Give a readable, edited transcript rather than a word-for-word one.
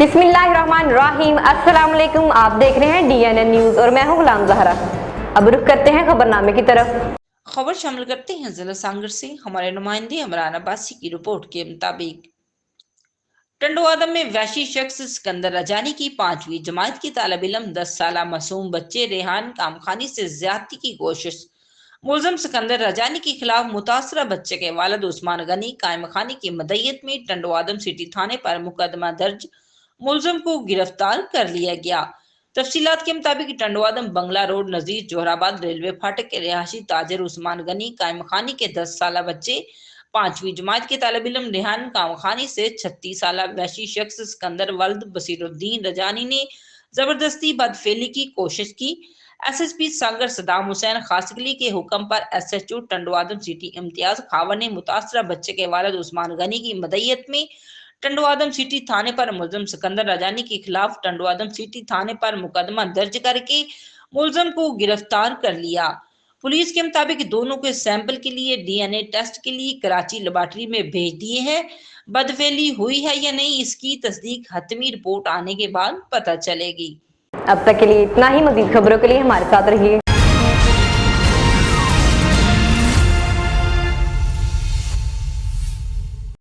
बिस्मिल्लाहिर्रहमानिर्रहीम। अस्सलाम वालेकुम। आप देख रहे हैं DNN न्यूज और मैं हूं गुलाम ज़हरा। अब रुख करते हैं खबरनामे की तरफ। खबर शामिल करते हैं जिला सांगर से। हमारे नुमाइंदे इमरान अब्बासी की रिपोर्ट के मुताबिक टंडवादम में वैशी शख्स सिकंदर रजानी की 5वीं जमात की तालिब इल्म 10 साला मासूम बच्चे रेहान कामखानी से ज्यादती की कोशिश। मुलजम सिकंदर रजानी के खिलाफ मुतासरा बच्चे के वालिद उस्मान गनी कायम खानी की मदयत में टंडवादम सिटी थाने पर मुकदमा दर्ज, मुलजम को गिरफ्तार कर लिया गया। तफसीलात के मुताबिक टंडवादम बंगला रोड नजीर जोहराबाद रेलवे फाटक के रिहायशी ताजिर उस्मान गनी कायम खानी के 10 साला बच्चे 5वीं जमात के तालिब इल्म रेहान कामखानी से 36 साला वैशी शख्स सिकंदर वल्द बसीरुद्दीन रजानी ने जबरदस्ती बदफेली की कोशिश की। SSP सांगर सदाम हुसैन खासकली के हुक्म पर SHO टंडवादम सिटी इम्तियाज खावर ने मुतासरा बच्चे के वालिद उस्मान गनी की मदयत में टंडवादम सिटी थाने पर मुलजम सिकंदर रजानी के खिलाफ टंडवादम सिटी थाने पर मुकदमा दर्ज करके मुलजम को गिरफ्तार कर लिया। पुलिस के मुताबिक दोनों के सैंपल के लिए DNA टेस्ट के लिए कराची लेबोरेटरी में भेज दिए हैं। बदफेली हुई है या नहीं, इसकी तस्दीक हतमी रिपोर्ट आने के बाद पता चलेगी। अब तक के लिए इतना ही। मजीद खबरों के लिए हमारे साथ रहिए।